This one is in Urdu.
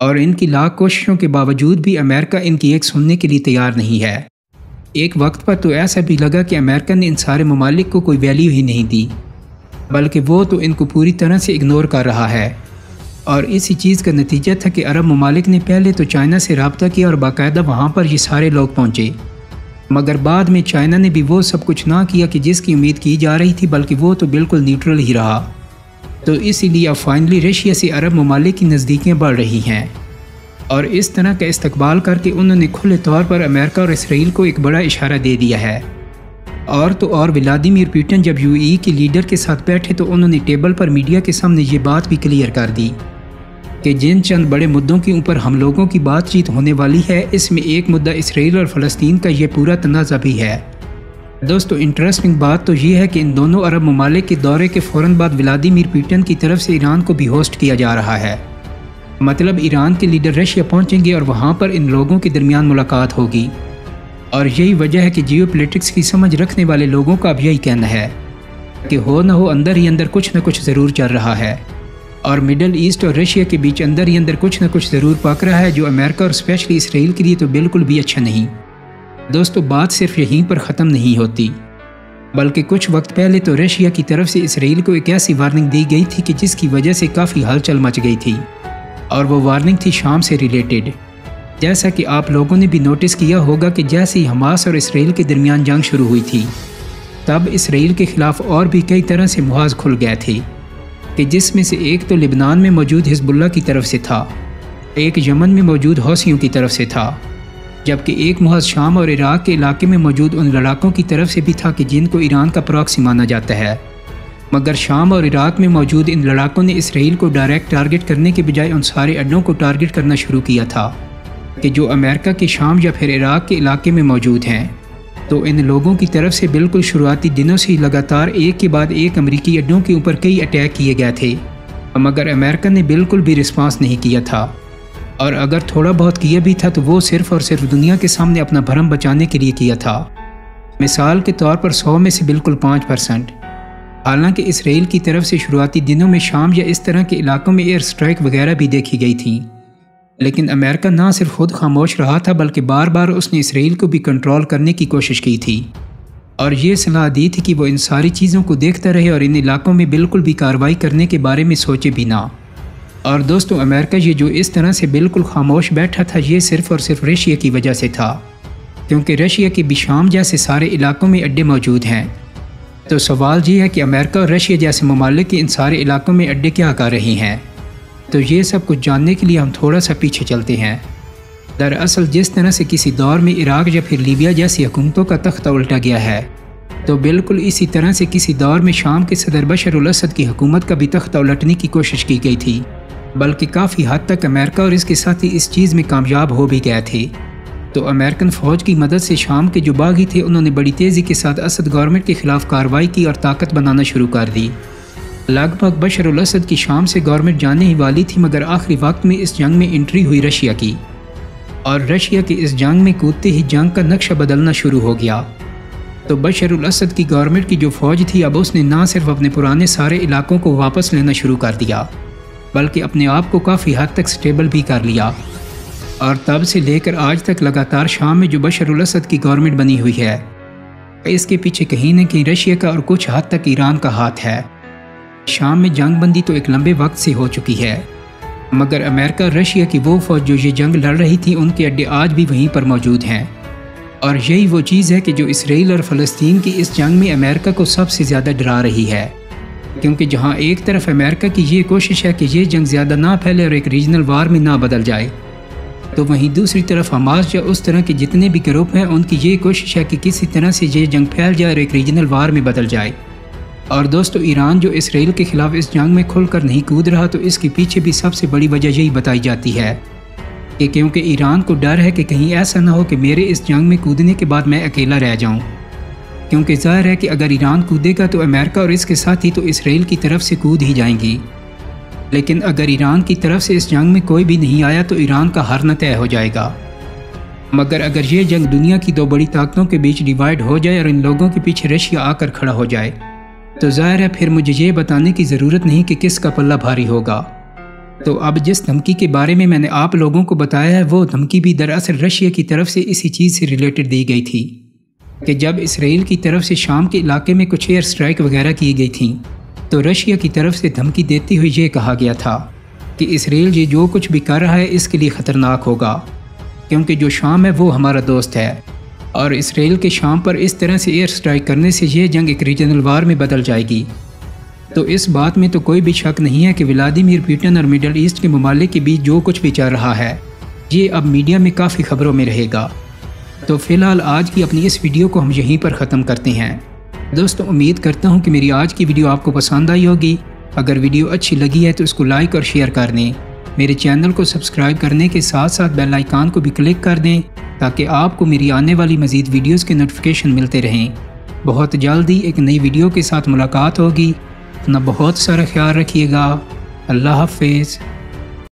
اور ان کی لاکھ کوششوں کے باوجود بھی امریکہ ان کی ایک سننے کے لیے تیار نہیں ہے۔ ایک وقت پر تو ایسا بھی لگا کہ امریکہ نے ان سارے ممالک کو کوئی ویلیو ہی نہیں دی، بلکہ وہ تو ان کو پوری طرح سے اگنور کر رہا ہے۔ اور اسی چیز کا نتیجہ تھا کہ عرب ممالک نے پہلے تو چائنا سے رابطہ کیا اور باقاعدہ وہاں پر یہ سارے لوگ پہنچے، مگر بعد میں چائنا نے بھی وہ سب کچھ نہ کیا کہ جس کی امید کی جا رہی تھی، بلکہ وہ تو بالکل نیوٹرل ہی رہا۔ تو اسی لیے اب فائنلی رشیا سے عرب ممالک کی نزدیکیاں بڑھ رہی ہیں، اور اس طرح کا استقبال کر کے انہوں نے کھلے طور پر امریکہ اور اسرائیل کو ایک بڑا اشارہ دے دیا ہے۔ اور تو اور ولادیمیر پوٹن جب UAE کے لیڈر کے ساتھ بیٹھے تو انہوں نے ٹیبل پر میڈیا کے سامنے یہ بات بھی کلیئر کر دی کہ جن چند بڑے مدعوں کے اوپر ہم لوگوں کی بات چیت ہونے والی ہے، اس میں ایک مدعا اسرائیل اور فلسطین کا یہ پورا تنازع بھی ہے۔ دوستو انٹرسٹنگ بات تو یہ ہے کہ ان دونوں عرب ممالک کے دورے کے فوراً بعد ولادیمیر پوٹن کی طرف سے ایران کو بھی ہوسٹ کیا جا رہا ہے۔ مطلب ایران کے لیڈر رشیا پہنچیں گے اور وہاں پر ان لوگوں کے درمیان ملاقات ہوگی، اور یہی وجہ ہے کہ جیو پولیٹکس کی سمجھ رکھنے والے لوگوں کا اب یہی کہنا ہے کہ ہو نہ ہو اندر ہی اندر کچھ نہ کچھ ضرور چل رہا ہے، اور مڈل ایسٹ اور رشیا کے بیچ اندر ہی اندر کچھ نہ کچھ ضرور پک رہا ہے، جو امریکہ اور اسپیشلی اسرائیل کے لیے تو بالکل بھی اچھا نہیں۔ دوستو بات صرف یہیں پر ختم نہیں ہوتی، بلکہ کچھ وقت پہلے تو رشیا کی طرف سے اسرائیل کو ایک ایسی وارننگ دی گئی تھی کہ جس کی وجہ سے کافی ہلچل مچ گئی تھی، اور وہ وارننگ تھی شام سے ریلیٹڈ۔ جیسا کہ آپ لوگوں نے بھی نوٹس کیا ہوگا کہ جیسے ہی حماس اور اسرائیل کے درمیان جنگ شروع ہوئی تھی، تب اسرائیل کے خلاف اور بھی کئی طرح سے محاذ کھل گئے تھے، کہ جس میں سے ایک تو لبنان میں موجود حزب اللہ کی طرف سے تھا، ایک یمن میں موجود حوثیوں کی طرف سے تھا، جبکہ ایک محاذ شام اور عراق کے علاقے میں موجود ان لڑاکوں کی طرف سے بھی تھا کہ جن کو ایران کا پراکسی مانا جاتا ہے۔ مگر شام اور عراق میں موجود ان لڑاکوں نے اسرائیل کو ڈائریکٹ ٹارگٹ کرنے کے بجائے ان سارے اڈوں کو ٹارگٹ کرنا شروع کیا تھا کہ جو امریکہ کے شام یا پھر عراق کے علاقے میں موجود ہیں۔ تو ان لوگوں کی طرف سے بالکل شروعاتی دنوں سے ہی لگاتار ایک کے بعد ایک امریکی اڈوں کے اوپر کئی اٹیک کیے گئے تھے، مگر امریکہ نے بالکل بھی رسپانس نہیں کیا تھا، اور اگر تھوڑا بہت کیا بھی تھا تو وہ صرف اور صرف دنیا کے سامنے اپنا بھرم بچانے کے لیے کیا تھا۔ مثال کے طور پر 100 میں سے بالکل 5%۔ حالانکہ اسرائیل کی طرف سے شروعاتی دنوں میں شام یا اس طرح کے علاقوں میں ایئر سٹرائک وغیرہ بھی دیکھی گئی تھیں، لیکن امریکہ نہ صرف خود خاموش رہا تھا بلکہ بار بار اس نے اسرائیل کو بھی کنٹرول کرنے کی کوشش کی تھی، اور یہ صلاح دی تھی کہ وہ ان ساری چیزوں کو دیکھتا رہے اور ان علاقوں میں بالکل بھی کارروائی کرنے کے بارے میں سوچے بھی نہ۔ اور دوستو امریکہ یہ جو اس طرح سے بالکل خاموش بیٹھا تھا، یہ صرف اور صرف رشیا کی وجہ سے تھا، کیونکہ رشیا کے بھی شام جیسے سارے علاقوں میں اڈے موجود ہیں۔ تو سوال یہ ہے کہ امریکہ اور رشیا جیسے ممالک کے ان سارے علاقوں میں اڈے کیا کر رہے ہیں؟ تو یہ سب کچھ جاننے کے لیے ہم تھوڑا سا پیچھے چلتے ہیں۔ دراصل جس طرح سے کسی دور میں عراق یا پھر لیبیا جیسی حکومتوں کا تختہ الٹا گیا ہے، تو بالکل اسی طرح سے کسی دور میں شام کے صدر بشار الاسد کی حکومت کا بھی تختہ الٹنے کی کوشش کی گئی تھی، بلکہ کافی حد تک امریکہ اور اس کے ساتھی اس چیز میں کامیاب ہو بھی گئے تھے۔ تو امریکن فوج کی مدد سے شام کے جو باغی تھے انہوں نے بڑی تیزی کے ساتھ اسد گورنمنٹ کے خلاف کارروائی کی اور طاقت بنانا شروع کر دی۔ لگ بھگ بشار الاسد کی شام سے گورنمنٹ جانے ہی والی تھی، مگر آخری وقت میں اس جنگ میں انٹری ہوئی رشیا کی، اور رشیا کے اس جنگ میں کودتے ہی جنگ کا نقشہ بدلنا شروع ہو گیا۔ تو بشار الاسد کی گورنمنٹ کی جو فوج تھی، اب اس نے نہ صرف اپنے پرانے سارے علاقوں کو واپس لینا شروع کر دیا، بلکہ اپنے آپ کو کافی حد تک سٹیبل بھی کر لیا، اور تب سے لے کر آج تک لگاتار شام میں جو بشار الاسد کی گورنمنٹ بنی ہوئی ہے، اس کے پیچھے کہیں نہ کہیں رشیا کا اور کچھ حد تک ایران کا ہاتھ ہے۔ شام میں جنگ بندی تو ایک لمبے وقت سے ہو چکی ہے، مگر امریکہ اور رشیا کی وہ فوج جو یہ جنگ لڑ رہی تھی، ان کے اڈے آج بھی وہیں پر موجود ہیں، اور یہی وہ چیز ہے کہ جو اسرائیل اور فلسطین کی اس جنگ میں امریکہ کو سب سے زیادہ ڈرا رہی ہے، کیونکہ جہاں ایک طرف امریکہ کی یہ کوشش ہے کہ یہ جنگ زیادہ نہ پھیلے اور ایک ریجنل وار میں نہ بدل جائے، تو وہیں دوسری طرف حماس یا اس طرح کے جتنے بھی گروپ ہیں ان کی یہ کوشش ہے کہ کسی طرح سے یہ جنگ پھیل جائے اور ایک ریجنل وار میں بدل جائے۔ اور دوستو ایران جو اسرائیل کے خلاف اس جنگ میں کھل کر نہیں کود رہا، تو اس کے پیچھے بھی سب سے بڑی وجہ یہی بتائی جاتی ہے کہ کیونکہ ایران کو ڈر ہے کہ کہیں ایسا نہ ہو کہ میرے اس جنگ میں کودنے کے بعد میں اکیلا رہ جاؤں، کیونکہ ظاہر ہے کہ اگر ایران کودے گا تو امریکہ اور اس کے ساتھی تو اسرائیل کی طرف سے کود ہی جائیں گی، لیکن اگر ایران کی طرف سے اس جنگ میں کوئی بھی نہیں آیا تو ایران کا ہارنا طے ہو جائے گا۔ مگر اگر یہ جنگ دنیا کی دو بڑی طاقتوں کے بیچ ڈیوائیڈ ہو جائے اور ان لوگوں کے پیچھے رشیا آ کر کھڑا ہو جائے، تو ظاہر ہے پھر مجھے یہ بتانے کی ضرورت نہیں کہ کس کا پلہ بھاری ہوگا۔ تو اب جس دھمکی کے بارے میں نے آپ لوگوں کو بتایا ہے وہ دھمکی بھی دراصل رشیا کی طرف سے اسی چیز سے ریلیٹڈ دی گئی تھی کہ جب اسرائیل کی طرف سے شام کے علاقے میں کچھ ایئر سٹرائک وغیرہ کی گئی تھیں تو رشیا کی طرف سے دھمکی دیتے ہوئے یہ کہا گیا تھا کہ اسرائیل یہ جو کچھ بھی کر رہا ہے اس کے لیے خطرناک ہوگا، کیونکہ جو شام ہے وہ ہمارا دوست ہے، اور اسرائیل کے شام پر اس طرح سے ایئر سٹرائک کرنے سے یہ جنگ ایک ریجنل وار میں بدل جائے گی۔ تو اس بات میں تو کوئی بھی شک نہیں ہے کہ ولادیمیر پوٹن اور مڈل ایسٹ کے ممالک کے بیچ جو کچھ بھی چل رہا ہے یہ اب میڈیا میں کافی خبروں میں رہے گا۔ تو فی الحال آج کی اپنی اس ویڈیو کو ہم یہیں پر ختم کرتے ہیں۔ دوستو امید کرتا ہوں کہ میری آج کی ویڈیو آپ کو پسند آئی ہوگی۔ اگر ویڈیو اچھی لگی ہے تو اس کو لائک اور شیئر کر دیں، میرے چینل کو سبسکرائب کرنے کے ساتھ ساتھ بیل آئیکن کو بھی کلک کر دیں تاکہ آپ کو میری آنے والی مزید ویڈیوز کے نوٹیفیکیشن ملتے رہیں۔ بہت جلدی ایک نئی ویڈیو کے ساتھ ملاقات ہوگی۔ اپنا بہت سارا خیال رکھیے گا۔ اللہ حافظ۔